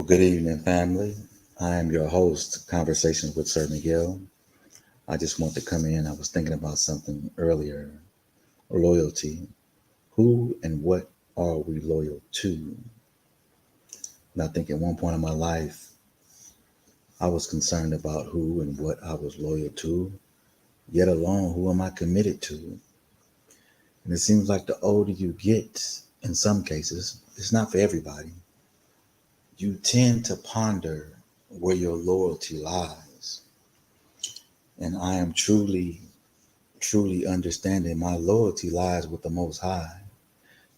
Good evening, family. I am your host, Conversations with Sir Miguel. I just want to come in. I was thinking about something earlier loyalty. Who and what are we loyal to? And I think at one point in my life, I was concerned about who and what I was loyal to, yet alone, who am I committed to? And it seems like the older you get, in some cases, it's not for everybody, you tend to ponder where your loyalty lies. And I am truly understanding my loyalty lies with the Most High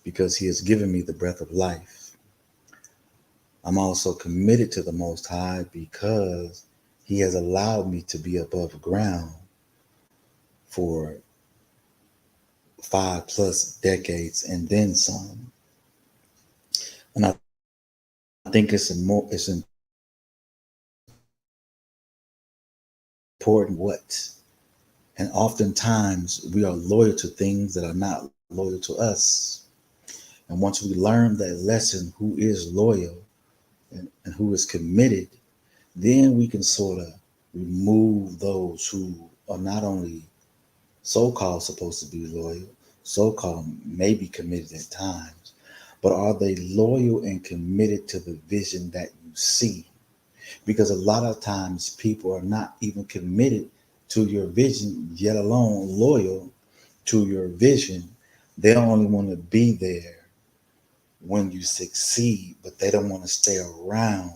because He has given me the breath of life. I'm also committed to the Most High because He has allowed me to be above ground for 5+ decades and then some. And I think it's important what. And oftentimes we are loyal to things that are not loyal to us. And once we learn that lesson, who is loyal and who is committed, then we can sort of remove those who are not only so-called supposed to be loyal, so-called maybe committed at times, but are they loyal and committed to the vision that you see? Because a lot of times people are not even committed to your vision, yet alone loyal to your vision. They don't only want to be there when you succeed, but they don't want to stay around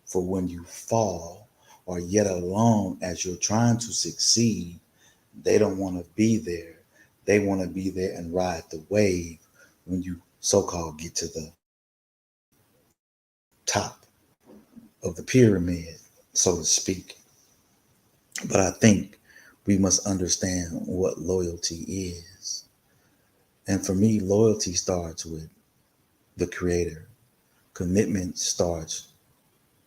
for when you fall, or yet alone as you're trying to succeed, they don't want to be there. They want to be there and ride the wave when you so-called get to the top of the pyramid, so to speak. But I think we must understand what loyalty is. And for me, loyalty starts with the Creator. Commitment starts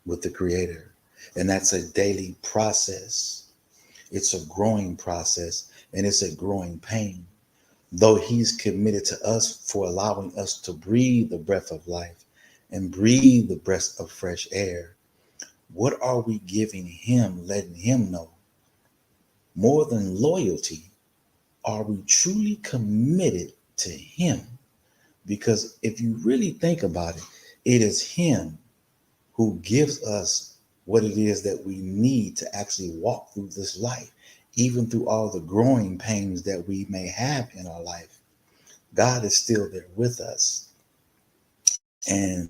with the Creator. And that's a daily process. It's a growing process and it's a growing pain. Though He's committed to us for allowing us to breathe the breath of life and breathe the breath of fresh air, what are we giving Him, letting Him know? More than loyalty, are we truly committed to Him? Because if you really think about it, it is Him who gives us what it is that we need to actually walk through this life, even through all the growing pains that we may have in our life. God is still there with us. And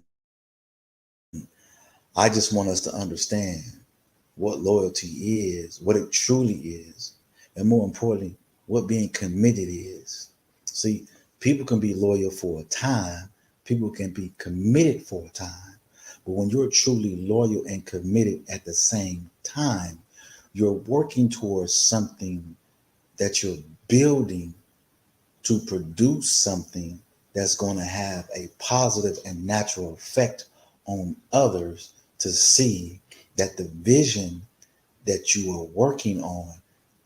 I just want us to understand what loyalty is, what it truly is, and more importantly, what being committed is. See, people can be loyal for a time, people can be committed for a time, but when you're truly loyal and committed at the same time, you're working towards something that you're building to produce something that's going to have a positive and natural effect on others to see that the vision that you are working on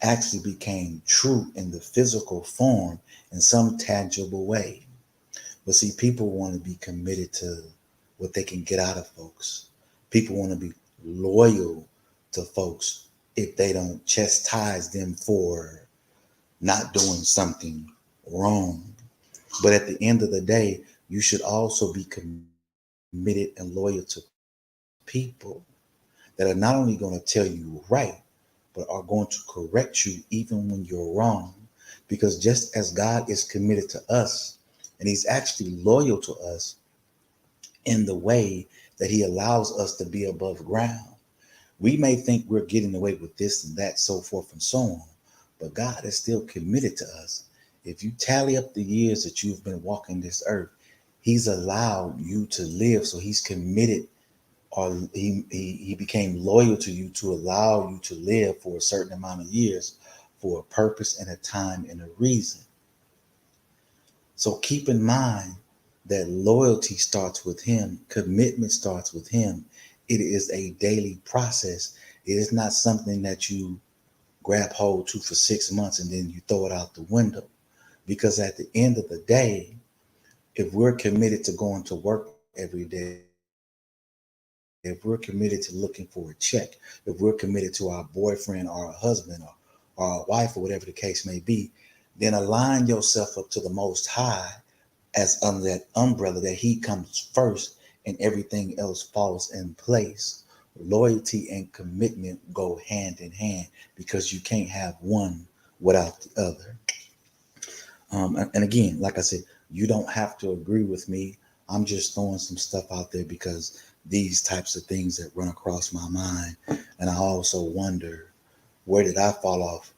actually became true in the physical form in some tangible way. But see, people want to be committed to what they can get out of folks. People want to be loyal to folks if they don't chastise them for not doing something wrong. But at the end of the day, you should also be committed and loyal to people that are not only going to tell you right, but are going to correct you even when you're wrong. Because just as God is committed to us, and He's actually loyal to us in the way that He allows us to be above ground. We may think we're getting away with this and that, so forth and so on, but God is still committed to us. If you tally up the years that you've been walking this earth, He's allowed you to live. So He's committed, or he became loyal to you to allow you to live for a certain amount of years for a purpose and a time and a reason. So keep in mind that loyalty starts with Him, commitment starts with Him. It is a daily process. It is not something that you grab hold to for 6 months and then you throw it out the window. Because at the end of the day, if we're committed to going to work every day, if we're committed to looking for a check, if we're committed to our boyfriend or our husband or our wife or whatever the case may be, then align yourself up to the Most High as under that umbrella that He comes first and everything else falls in place. Loyalty and commitment go hand in hand because you can't have one without the other. And again, like I said, you don't have to agree with me. I'm just throwing some stuff out there because these types of things that run across my mind. And I also wonder, where did I fall off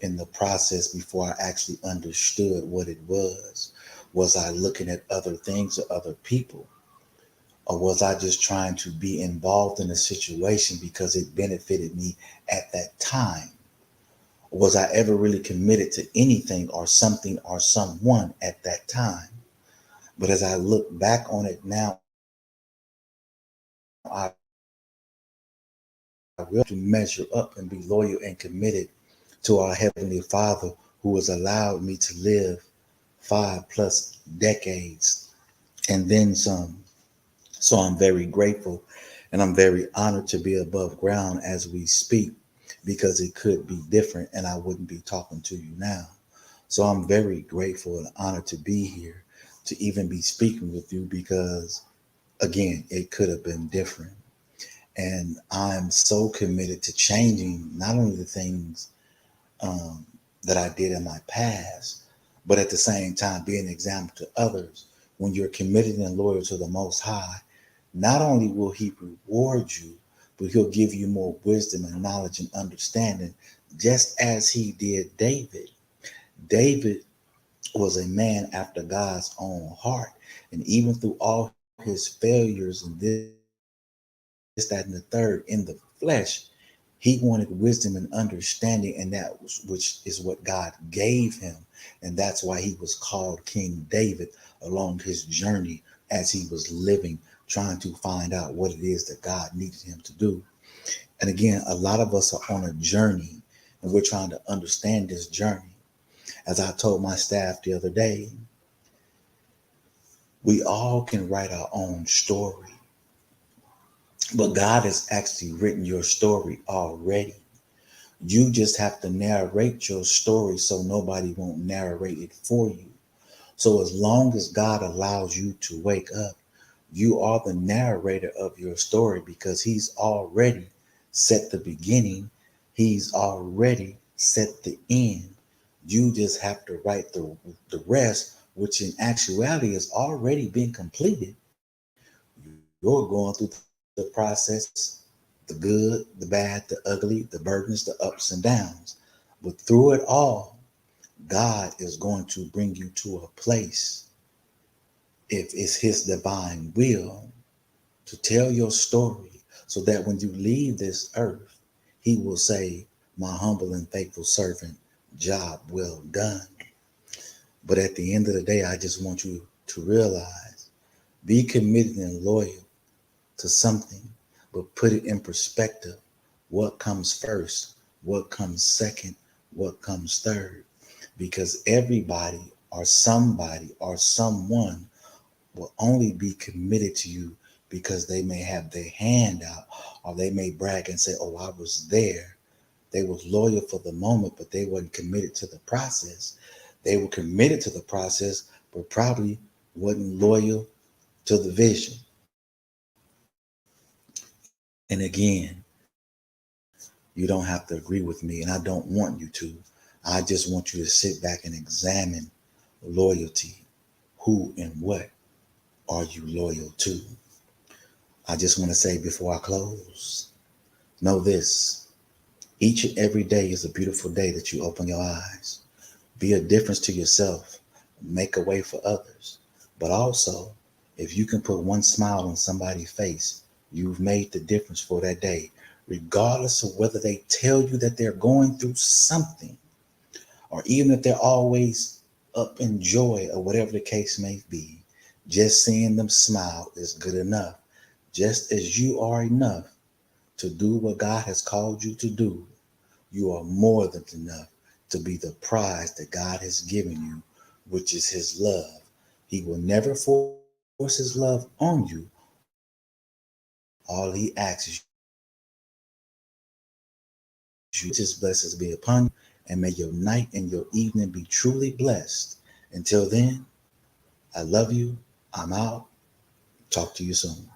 in the process before I actually understood what it was? Was I looking at other things or other people? Or was I just trying to be involved in a situation because it benefited me at that time? Was I ever really committed to anything or something or someone at that time? But as I look back on it now, I will to measure up and be loyal and committed to our Heavenly Father who has allowed me to live 5+ decades and then some. So I'm very grateful and I'm very honored to be above ground as we speak because it could be different and I wouldn't be talking to you now. So I'm very grateful and honored to be here to even be speaking with you because, again, it could have been different. And I'm so committed to changing not only the things um, that I did in my past, but at the same time be an example to others. When you're committed and loyal to the Most High, not only will He reward you, but He'll give you more wisdom and knowledge and understanding, just as He did David. David was a man after God's own heart. And even through all his failures and this, that, and the third in the flesh, he wanted wisdom and understanding, and that was, which is what God gave him. And that's why he was called King David along his journey as he was living, trying to find out what it is that God needed him to do. And again, a lot of us are on a journey and we're trying to understand this journey. As I told my staff the other day, we all can write our own story, but God has actually written your story already. You just have to narrate your story so nobody won't narrate it for you. So as long as God allows you to wake up, you are the narrator of your story because He's already set the beginning. He's already set the end. You just have to write the rest, which in actuality has already been completed. You're going through the process, the good, the bad, the ugly, the burdens, the ups and downs. But through it all, God is going to bring you to a place, if it's His divine will, to tell your story so that when you leave this earth, He will say, "My humble and faithful servant, job well done." But at the end of the day, I just want you to realize, be committed and loyal to something, but put it in perspective. What comes first? What comes second? What comes third? Because everybody or somebody or someone will only be committed to you because they may have their hand out or they may brag and say, "Oh, I was there." They was loyal for the moment, but they wasn't committed to the process. They were committed to the process, but probably wasn't loyal to the vision. And again, you don't have to agree with me, and I don't want you to. I just want you to sit back and examine loyalty. Who and what are you loyal to? I just want to say before I close, know this. Each and every day is a beautiful day that you open your eyes. Be a difference to yourself. Make a way for others. But also, if you can put one smile on somebody's face, you've made the difference for that day, regardless of whether they tell you that they're going through something, or even if they're always up in joy or whatever the case may be. Just seeing them smile is good enough. Just as you are enough to do what God has called you to do, you are more than enough to be the prize that God has given you, which is His love. He will never force His love on you or All he asks is his blessings be upon you, and may your night and your evening be truly blessed. Until then, I love you. I'm out. Talk to you soon.